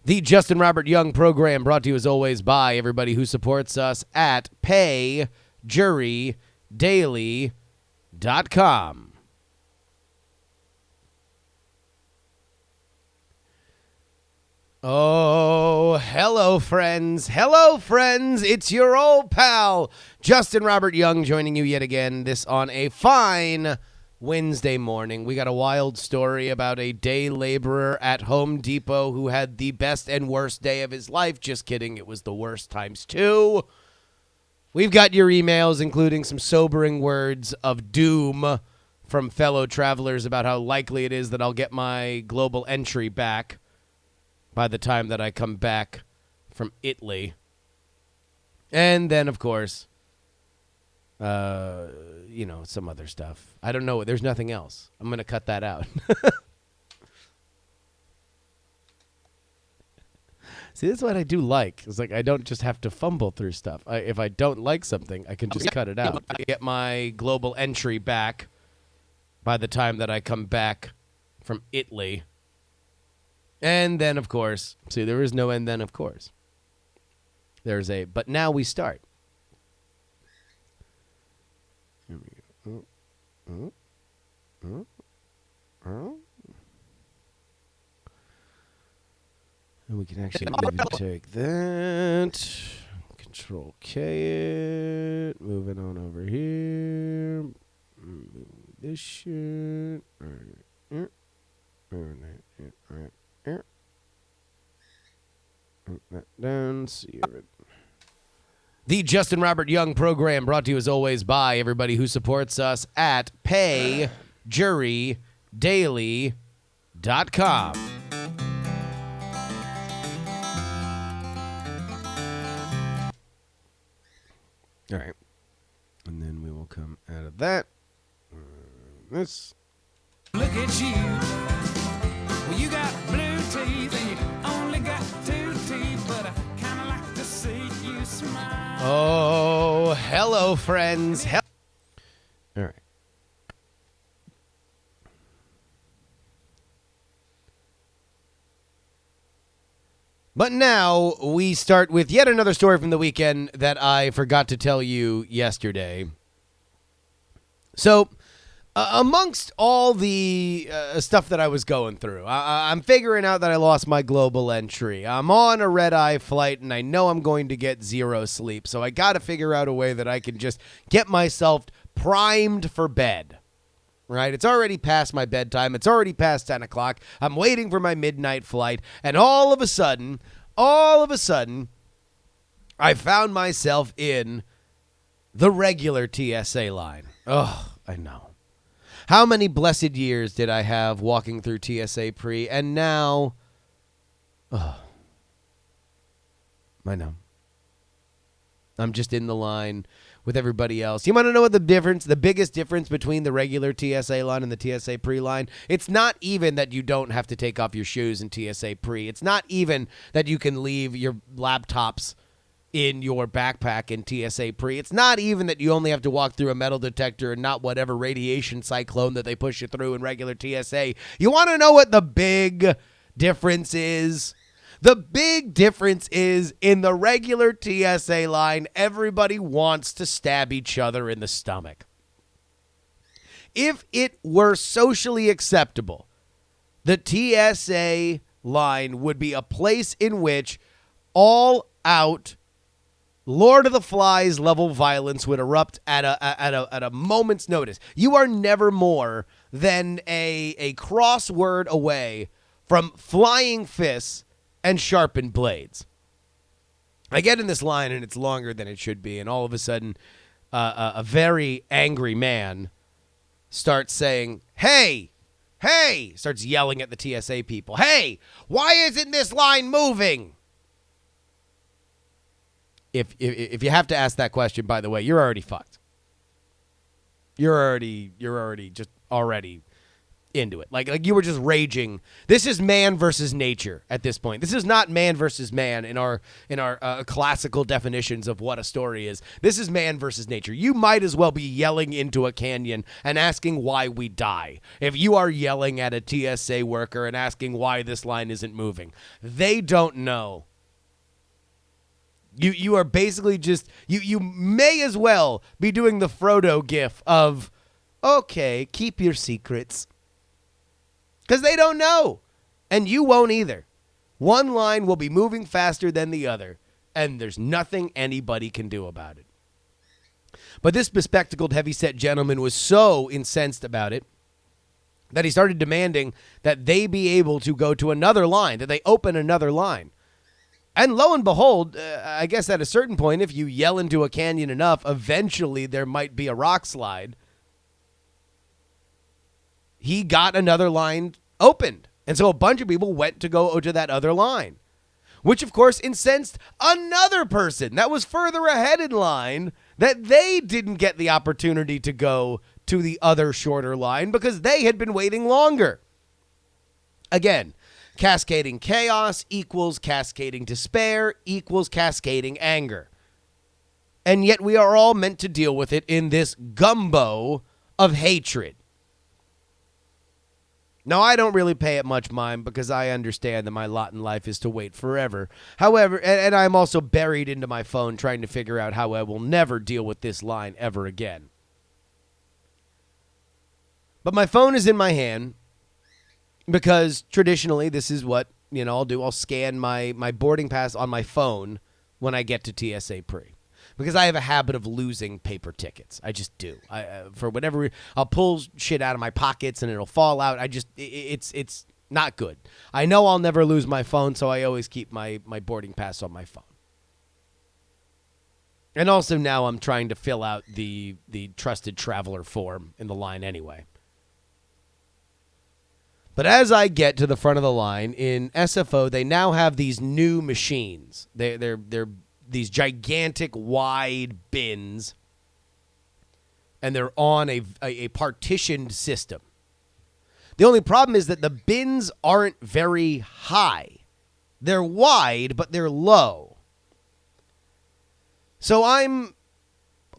The Justin Robert Young program brought to you as always by everybody who supports us at payjurydaily.com. Oh, hello, friends. Hello, friends. It's your old pal, Justin Robert Young, joining you yet again this on a fine Wednesday morning. We got a wild story about a day laborer at Home Depot who had the best and worst day of his life. Just kidding. It was the worst times two. We've got your emails, including some sobering words of doom from fellow travelers about how likely it is that I'll get my global entry back by the time that I come back from Italy. And then, of course, some other stuff. I don't know. There's nothing else. I'm going to cut that out. See, this is what I do like. It's like I don't just have to fumble through stuff. If I don't like something, I can just cut it out. I get my global entry back by the time that I come back from Italy. And then, of course, see, there is no and then, of course. There's a, but now we start. Here we go. And we can actually even take that. Control K it. Moving on over here. Move this shit. That down. See it. The Justin Robert Young program brought to you as always by everybody who supports us at payjurydaily.com. All right. And then we will come out of that. This. Look at you. Well, you got blue teeth and you only got 2 teeth, but I kind of like to see you smile. Oh, hello, friends. All right. But now we start with yet another story from the weekend that I forgot to tell you yesterday. So, amongst all the stuff that I was going through, I'm figuring out that I lost my global entry. I'm on a red-eye flight, and I know I'm going to get zero sleep. So I got to figure out a way that I can just get myself primed for bed. Right? It's already past my bedtime. It's already past 10 o'clock. I'm waiting for my midnight flight. And all of a sudden, I found myself in the regular TSA line. Oh, I know. How many blessed years did I have walking through TSA pre? And now, I know. I'm just in the line with everybody else. You want to know what the biggest difference between the regular TSA line and the TSA pre-line? It's not even that you don't have to take off your shoes in TSA pre. It's not even that you can leave your laptops in your backpack in TSA pre. It's not even that you only have to walk through a metal detector and not whatever radiation cyclone that they push you through in regular TSA. You want to know what the big difference is? The big difference is in the regular TSA line, everybody wants to stab each other in the stomach. If it were socially acceptable, the TSA line would be a place in which all out Lord of the Flies level violence would erupt at a moment's notice. You are never more than a crossword away from flying fists and sharpened blades. I get in this line, and it's longer than it should be, and all of a sudden, a very angry man starts saying, hey, starts yelling at the TSA people, hey, why isn't this line moving? If you have to ask that question, by the way, you're already fucked. You're already into it. Like you were just raging. This is man versus nature at this point. This is not man versus man in our classical definitions of what a story is. This is man versus nature. You might as well be yelling into a canyon and asking why we die. If you are yelling at a TSA worker and asking why this line isn't moving, they don't know. You are basically just you may as well be doing the Frodo gif of, okay, keep your secrets. Because they don't know. And you won't either. One line will be moving faster than the other, and there's nothing anybody can do about it. But this bespectacled, heavyset gentleman was so incensed about it that he started demanding that they be able to go to another line, that they open another line. And lo and behold, I guess at a certain point, if you yell into a canyon enough, eventually there might be a rock slide. He got another line opened. And so a bunch of people went to go to that other line, which, of course, incensed another person that was further ahead in line that they didn't get the opportunity to go to the other shorter line because they had been waiting longer. Again, cascading chaos equals cascading despair equals cascading anger. And yet we are all meant to deal with it in this gumbo of hatred. Now, I don't really pay it much mind because I understand that my lot in life is to wait forever. However, and I'm also buried into my phone trying to figure out how I will never deal with this line ever again. But my phone is in my hand because traditionally this is what, I'll do. I'll scan my boarding pass on my phone when I get to TSA pre. Because I have a habit of losing paper tickets. I just do. For whatever, I'll pull shit out of my pockets and it'll fall out. It's not good. I know I'll never lose my phone, so I always keep my boarding pass on my phone. And also now I'm trying to fill out the trusted traveler form in the line anyway. But as I get to the front of the line in SFO, they now have these new machines. They're these gigantic wide bins, and they're on a partitioned system. The only problem is that the bins aren't very high. They're wide, but they're low. So I'm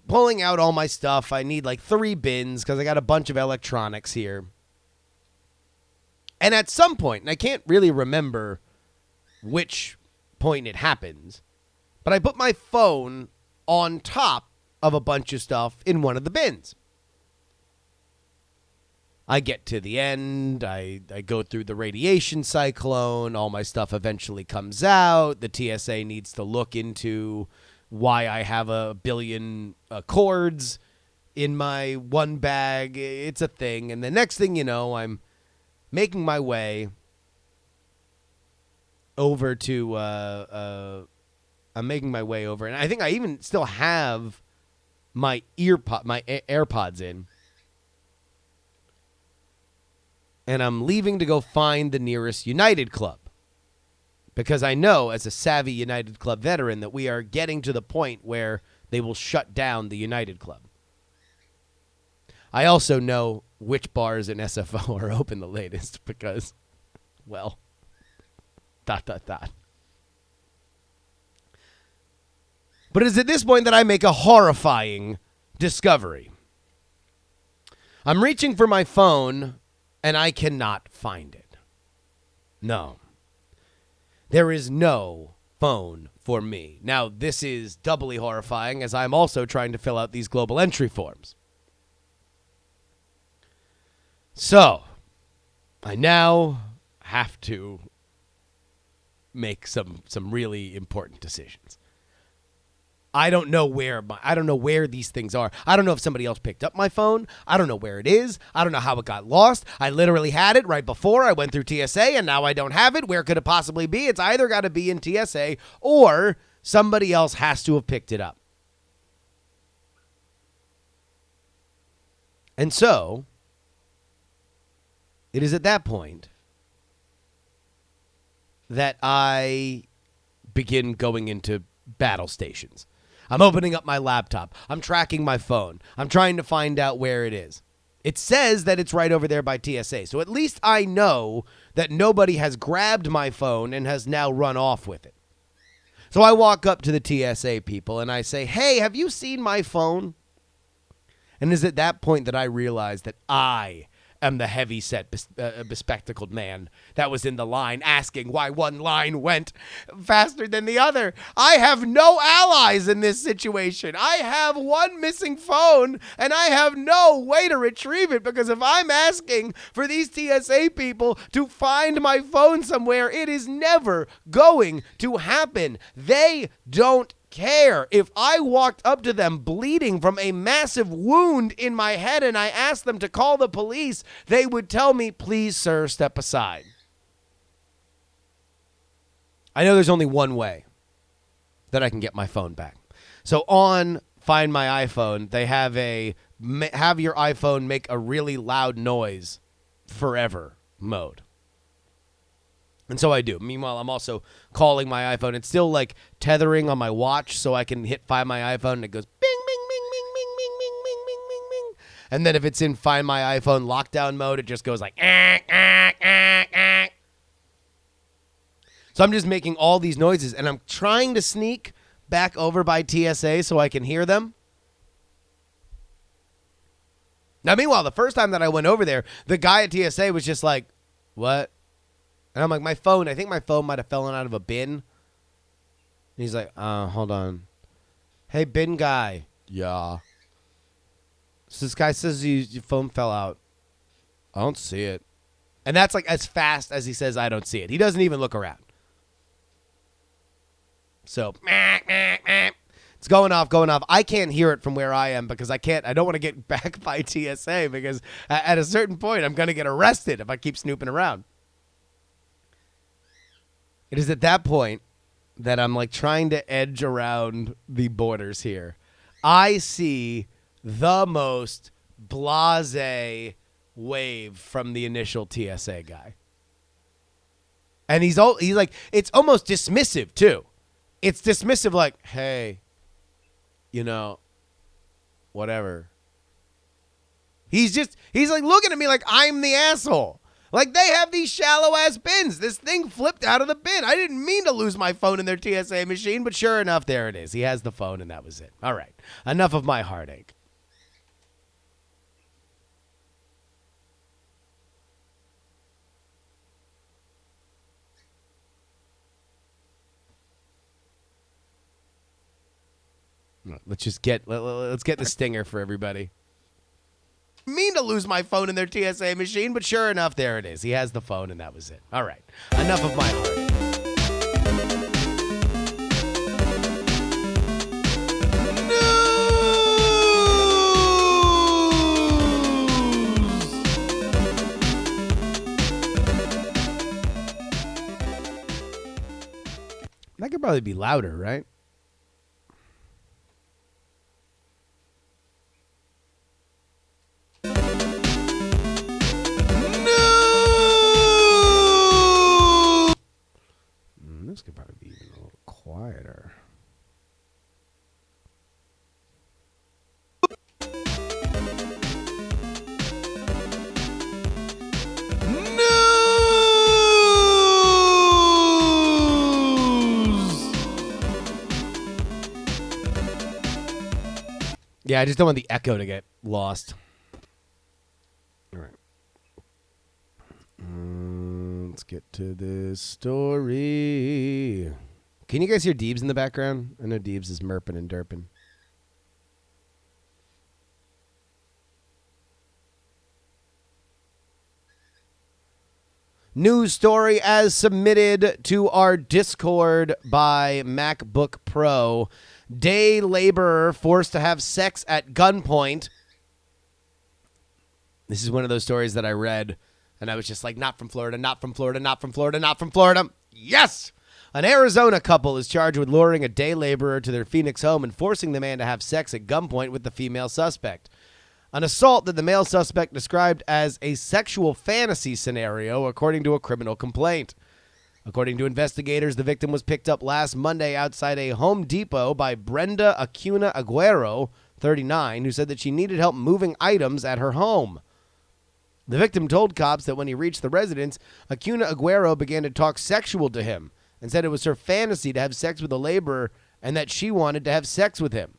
pulling out all my stuff. I need like 3 bins because I got a bunch of electronics here. And at some point, and I can't really remember which point it happens, but I put my phone on top of a bunch of stuff in one of the bins. I get to the end. I go through the radiation cyclone. All my stuff eventually comes out. The TSA needs to look into why I have a billion cords in my one bag. It's a thing. And the next thing you know, I'm making my way over to... I'm making my way over, and I think I even still have my AirPods in. And I'm leaving to go find the nearest United Club. Because I know, as a savvy United Club veteran, that we are getting to the point where they will shut down the United Club. I also know which bars in SFO are open the latest because, well, ... But it's at this point that I make a horrifying discovery. I'm reaching for my phone, and I cannot find it. No. There is no phone for me. Now, this is doubly horrifying as I'm also trying to fill out these global entry forms. So, I now have to make some really important decisions. I don't know where these things are. I don't know if somebody else picked up my phone. I don't know where it is. I don't know how it got lost. I literally had it right before I went through TSA, and now I don't have it. Where could it possibly be? It's either got to be in TSA or somebody else has to have picked it up. And so, it is at that point that I begin going into battle stations. I'm opening up my laptop. I'm tracking my phone. I'm trying to find out where it is. It says that it's right over there by TSA. So at least I know that nobody has grabbed my phone and has now run off with it. So I walk up to the TSA people and I say, hey, have you seen my phone? And it's at that point that I realize that I am the heavy-set, bespectacled man that was in the line asking why one line went faster than the other. I have no allies in this situation. I have one missing phone, and I have no way to retrieve it, because if I'm asking for these TSA people to find my phone somewhere, it is never going to happen. They don't care. If I walked up to them bleeding from a massive wound in my head and I asked them to call the police, they would tell me, please, sir, step aside. I know there's only one way that I can get my phone back. So on Find My iPhone, they have your iPhone make a really loud noise forever mode. And so I do. Meanwhile, I'm also calling my iPhone. It's still like tethering on my watch, so I can hit Find My iPhone and it goes bing, bing, bing, bing, bing, bing, bing, bing, bing, bing, bing. And then if it's in Find My iPhone lockdown mode, it just goes like So I'm just making all these noises, and I'm trying to sneak back over by TSA so I can hear them. Now, meanwhile, the first time that I went over there, the guy at TSA was just like, what? And I'm like, my phone, I think my phone might have fallen out of a bin. And he's like, hold on. Hey, bin guy. Yeah. So this guy says your phone fell out. I don't see it. And that's like as fast as he says, I don't see it. He doesn't even look around. So, it's going off. I can't hear it from where I am because I don't want to get back by TSA because at a certain point, I'm going to get arrested if I keep snooping around. It is at that point that I'm like trying to edge around the borders here. I see the most blasé wave from the initial TSA guy. And he's like, it's almost dismissive too. It's dismissive like, hey, whatever. He's like looking at me like I'm the asshole. Like, they have these shallow-ass bins. This thing flipped out of the bin. I didn't mean to lose my phone in their TSA machine, but sure enough, there it is. He has the phone, and that was it. All right. Enough of my heartache. Let's get the stinger for everybody. Mean to lose my phone in their TSA machine, but sure enough, there it is. He has the phone, and that was it. All right. Enough of my heart. That could probably be louder, right? This could probably be even a little quieter. Yeah, I just don't want the echo to get lost. All right. Let's get to this story. Can you guys hear Deebs in the background? I know Deebs is merping and derping. News story as submitted to our Discord by MacBook Pro. Day laborer forced to have sex at gunpoint. This is one of those stories that I read, and I was just like, not from Florida, not from Florida, not from Florida, not from Florida. Yes! An Arizona couple is charged with luring a day laborer to their Phoenix home and forcing the man to have sex at gunpoint with the female suspect. An assault that the male suspect described as a sexual fantasy scenario, according to a criminal complaint. According to investigators, the victim was picked up last Monday outside a Home Depot by Brenda Acuna Aguero, 39, who said that she needed help moving items at her home. The victim told cops that when he reached the residence, Acuna Aguero began to talk sexual to him and said it was her fantasy to have sex with a laborer and that she wanted to have sex with him.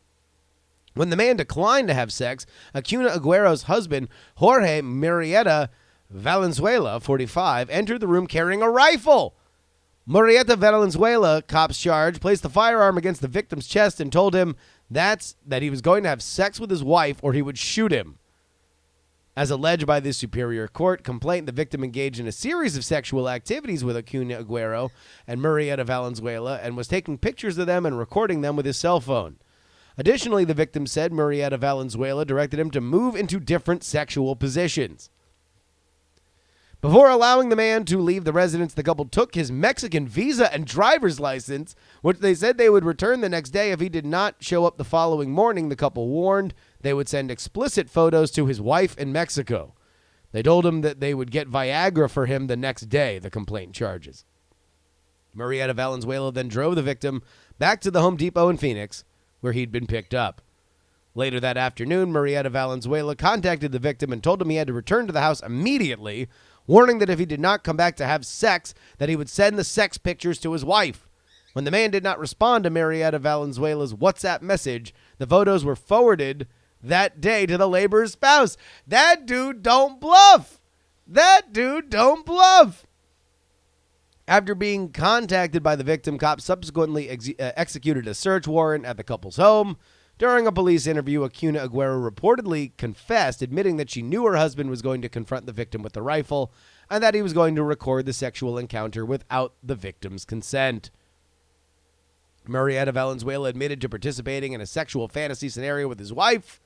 When the man declined to have sex, Acuna Aguero's husband, Jorge Murrieta Valenzuela, 45, entered the room carrying a rifle. Murrieta Valenzuela, cops charged, placed the firearm against the victim's chest and told him that he was going to have sex with his wife or he would shoot him. As alleged by the Superior Court complaint, the victim engaged in a series of sexual activities with Acuna Aguero and Murrieta Valenzuela and was taking pictures of them and recording them with his cell phone. Additionally, the victim said Murrieta Valenzuela directed him to move into different sexual positions. Before allowing the man to leave the residence, the couple took his Mexican visa and driver's license, which they said they would return the next day if he did not show up the following morning. The couple warned they would send explicit photos to his wife in Mexico. They told him that they would get Viagra for him the next day, the complaint charges. Murrieta Valenzuela then drove the victim back to the Home Depot in Phoenix, where he'd been picked up. Later that afternoon, Murrieta Valenzuela contacted the victim and told him he had to return to the house immediately, warning that if he did not come back to have sex, that he would send the sex pictures to his wife. When the man did not respond to Murrieta Valenzuela's WhatsApp message, the photos were forwarded that day to the laborer's spouse. That dude don't bluff. That dude don't bluff. After being contacted by the victim, cops subsequently executed a search warrant at the couple's home. During a police interview, Acuna Aguero reportedly confessed, admitting that she knew her husband was going to confront the victim with the rifle and that he was going to record the sexual encounter without the victim's consent. Murrieta Valenzuela admitted to participating in a sexual fantasy scenario with his wife.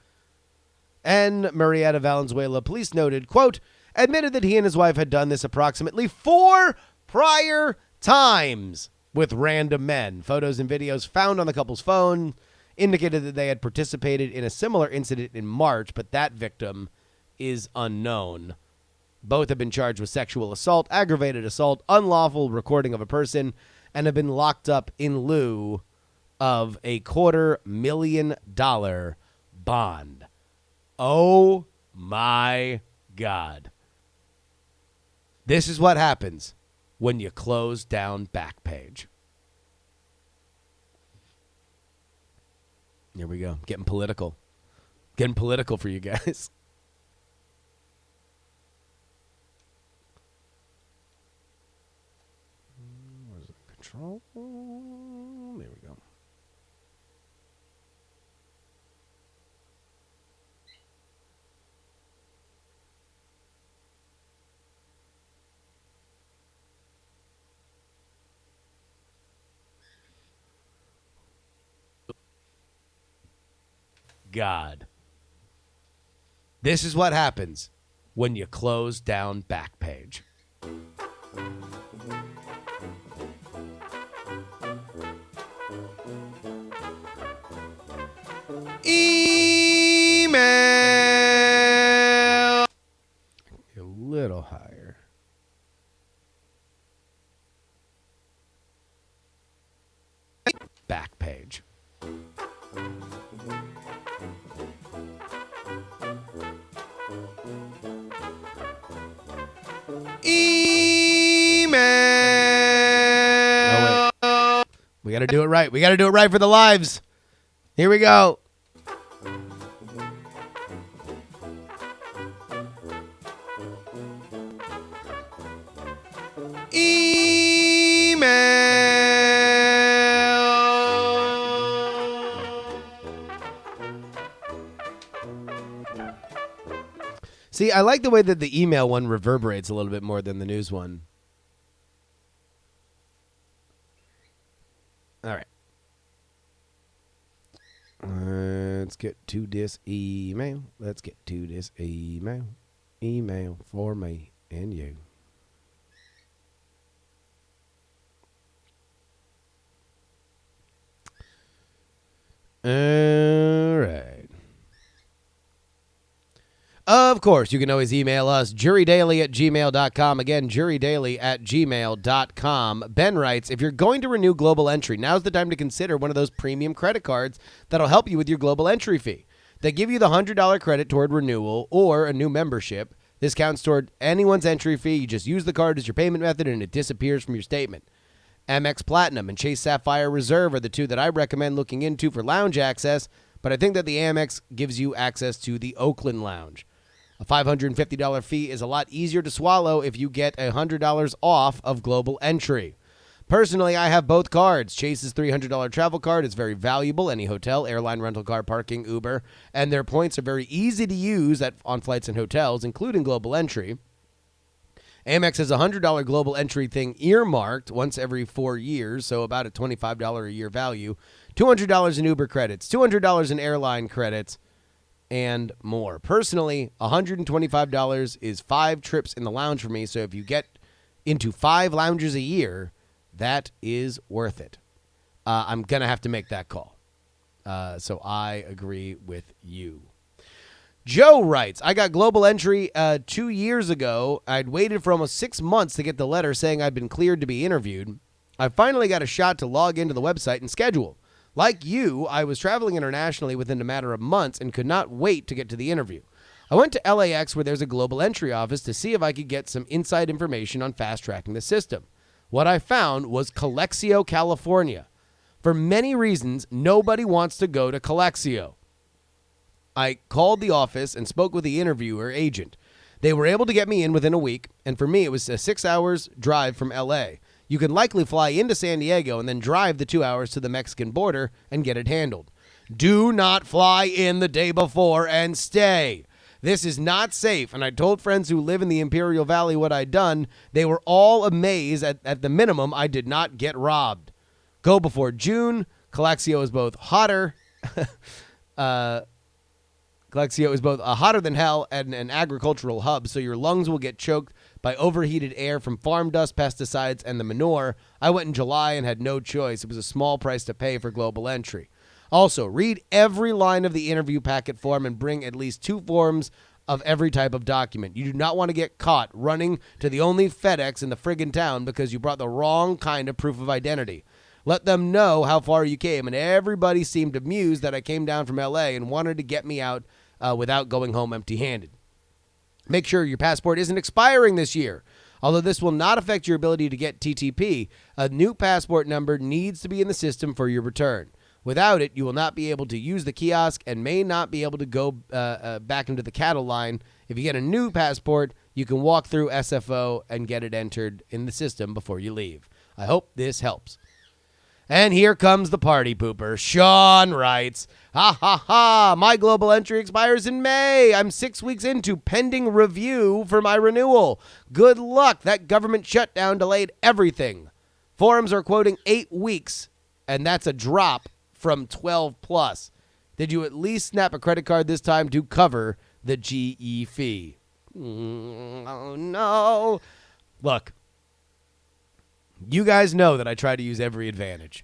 And Murrieta Valenzuela, police noted, quote, admitted that he and his wife had done this approximately 4 prior times with random men. Photos and videos found on the couple's phone indicated that they had participated in a similar incident in March, but that victim is unknown. Both have been charged with sexual assault, aggravated assault, unlawful recording of a person, and have been locked up in lieu of a $250,000 bond. Oh my God. This is what happens when you close down Backpage. Here we go. Getting political. Getting political for you guys. Where's the control? There we go. God. This is what happens when you close down Backpage. Email. A little higher. Backpage. Email. Oh, wait. We got to do it right. We got to do it right for the lives. Here we go. See, I like the way that the email one reverberates a little bit more than the news one. All right. Let's get to this email. Let's get to this email. Email for me and you. All right. Of course, you can always email us, jurydaily@gmail.com. Again, jurydaily@gmail.com. Ben writes, if you're going to renew Global Entry, now's the time to consider one of those premium credit cards that'll help you with your Global Entry fee. They give you the $100 credit toward renewal or a new membership, This counts toward anyone's entry fee. You just use the card as your payment method and it disappears from your statement. Amex Platinum and Chase Sapphire Reserve are the two that I recommend looking into for lounge access, but I think that the Amex gives you access to the Oakland Lounge. A $550 fee is a lot easier to swallow if you get $100 off of global entry. Personally, I have both cards. Chase's $300 travel card is very valuable. Any hotel, airline, rental car, parking, Uber, and their points are very easy to use on flights and hotels, including global entry. Amex has a $100 global entry thing earmarked once every 4 years, so about a $25 a year value. $200 in Uber credits, $200 in airline credits, and more. Personally, $125 is 5 trips in the lounge for me, so if you get into 5 lounges a year, that is worth it. I'm going to have to make that call. So I agree with you. Joe writes, I got global entry 2 years ago. I'd waited for almost 6 months to get the letter saying I'd been cleared to be interviewed. I finally got a shot to log into the website and schedule. Like you, I was traveling internationally within a matter of months and could not wait to get to the interview. I went to LAX where there's a global entry office to see if I could get some inside information on fast-tracking the system. What I found was Calexio, California. For many reasons, nobody wants to go to Calexio. I called the office and spoke with the interviewer agent. They were able to get me in within a week, and for me, it was a 6 hours drive from LA. You can likely fly into San Diego and then drive the 2 hours to the Mexican border and get it handled. Do not fly in the day before and stay. This is not safe, and I told friends who live in the Imperial Valley what I'd done. They were all amazed at the minimum I did not get robbed. Go before June. Calexio is both hotter... Calexio is both hotter than hell and an agricultural hub, so your lungs will get choked by overheated air from farm dust, pesticides, and the manure. I went in July and had no choice. It was a small price to pay for global entry. Also, read every line of the interview packet form and bring at least 2 forms of every type of document. You do not want to get caught running to the only FedEx in the friggin' town because you brought the wrong kind of proof of identity. Let them know how far you came, and everybody seemed amused that I came down from LA and wanted to get me out without going home empty-handed. Make sure your passport isn't expiring this year. Although this will not affect your ability to get TTP, a new passport number needs to be in the system for your return. Without it, you will not be able to use the kiosk and may not be able to go back into the cattle line. If you get a new passport, you can walk through SFO and get it entered in the system before you leave. I hope this helps. And here comes the party pooper. Sean writes, ha ha ha, my global entry expires in May. I'm 6 weeks into pending review for my renewal. Good luck. That government shutdown delayed everything. Forums are quoting 8 weeks, and that's a drop from 12 plus. Did you at least snap a credit card this time to cover the GE fee? Oh, no. Look. You guys know that I try to use every advantage.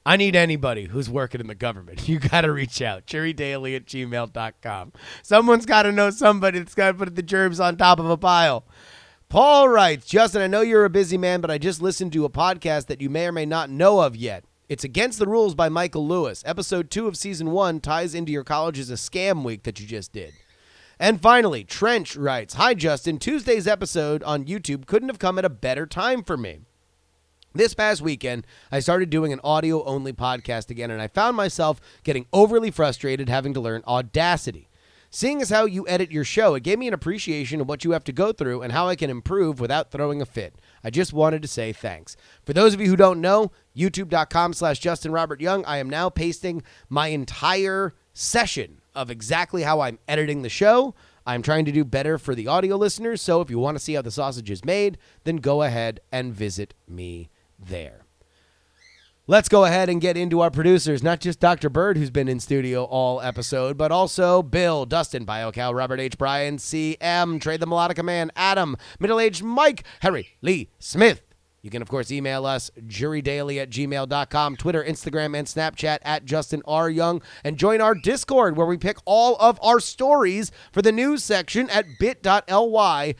I need anybody who's working in the government. You got to reach out. JuRYDaily@gmail.com. Someone's got to know somebody that's got to put the germs on top of a pile. Paul writes, Justin, I know you're a busy man, but I just listened to a podcast that you may or may not know of yet. It's Against the Rules by Michael Lewis. Episode 2 of Season 1 ties into your college's A Scam Week that you just did. And finally, Trench writes, Hi, Justin. Tuesday's episode on YouTube couldn't have come at a better time for me. This past weekend, I started doing an audio-only podcast again, and I found myself getting overly frustrated having to learn Audacity. Seeing as how you edit your show, it gave me an appreciation of what you have to go through and how I can improve without throwing a fit. I just wanted to say thanks. For those of you who don't know, youtube.com/JustinRobertYoung, I am now pasting my entire session of exactly how I'm editing the show. I'm trying to do better for the audio listeners, so if you want to see how the sausage is made, then go ahead and visit me there. Let's go ahead and get into our producers, not just Dr. Bird, who's been in studio all episode, but also Bill, Dustin, BioCal, Robert H. Bryan, CM, Trade the Melodica Man, Adam, Middle-Aged Mike, Harry Lee Smith. You can, of course, email us, jurydaily@gmail.com, Twitter, Instagram, and Snapchat @JustinRYoung, and join our Discord where we pick all of our stories for the news section at bit.ly/jury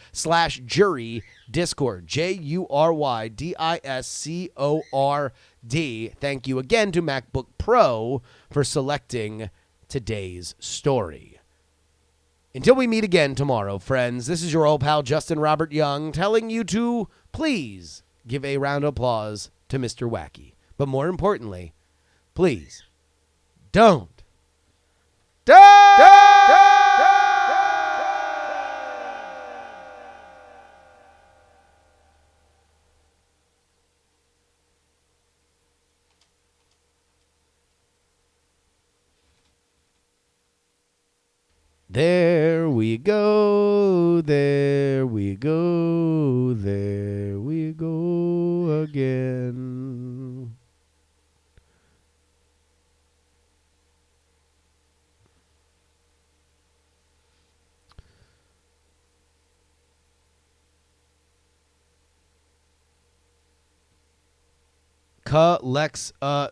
Discord, JuRYDiscord. Thank you again to MacBook Pro for selecting today's story. Until we meet again tomorrow, friends, this is your old pal Justin Robert Young telling you to please give a round of applause to Mr. Wacky. But more importantly, please don't. There we go, there we go, there we go again. Calexico.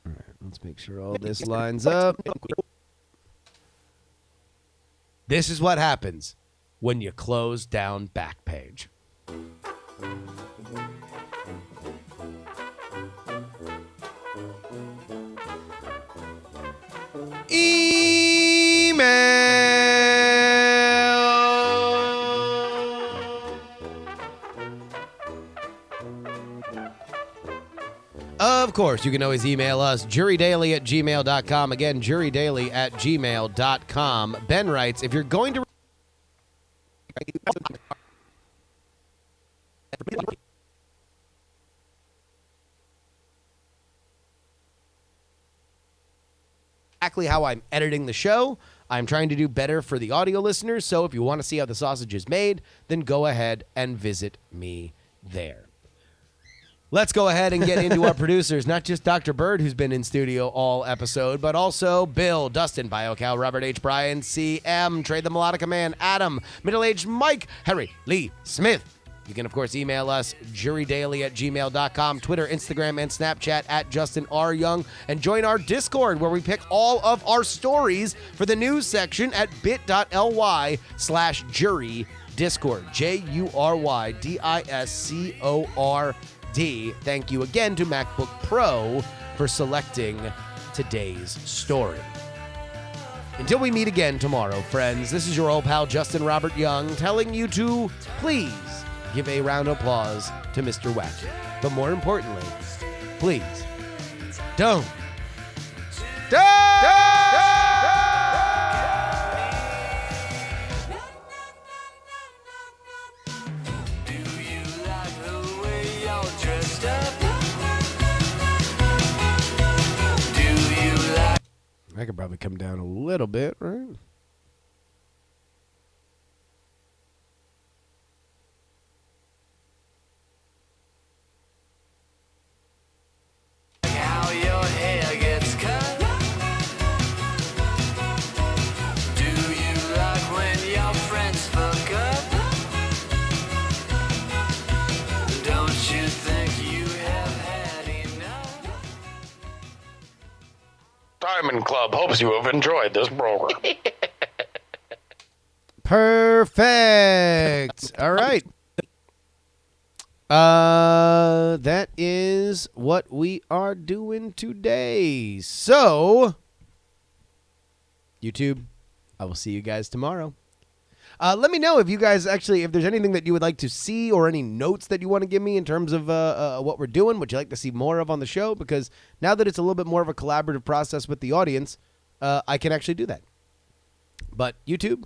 All right, let's make sure all this lines up. This is what happens when you close down Backpage. Of course, you can always email us, jurydaily@gmail.com. Again, jurydaily@gmail.com. Ben writes, if you're going to... exactly how I'm editing the show. I'm trying to do better for the audio listeners, so if you want to see how the sausage is made, then go ahead and visit me there. Let's go ahead and get into our producers, not just Dr. Bird, who's been in studio all episode, but also Bill, Dustin, BioCal, Robert H. Bryan, CM, Trey the Melodica Man, Adam, Middle-Aged Mike, Harry Lee Smith. You can, of course, email us, jurydaily@gmail.com, Twitter, Instagram, and Snapchat @JustinRYoung, and join our Discord, where we pick all of our stories for the news section at bit.ly/jury Discord, JuRY DISCORD. Thank you again to MacBook Pro for selecting today's story. Until we meet again tomorrow, friends, this is your old pal Justin Robert Young telling you to please give a round of applause to Mr. Wacky. But more importantly, please don't. I could probably come down a little bit, right? How your hair gets cut. Do you like when your friends fuck up? Don't you think you have had enough? Diamond Club hopes you have enjoyed this program. Perfect. All right. That is what we are doing today. So, YouTube, I will see you guys tomorrow. Let me know if you guys if there's anything that you would like to see or any notes that you want to give me in terms of what we're doing, what you like to see more of on the show, because now that it's a little bit more of a collaborative process with the audience, I can actually do that. But YouTube,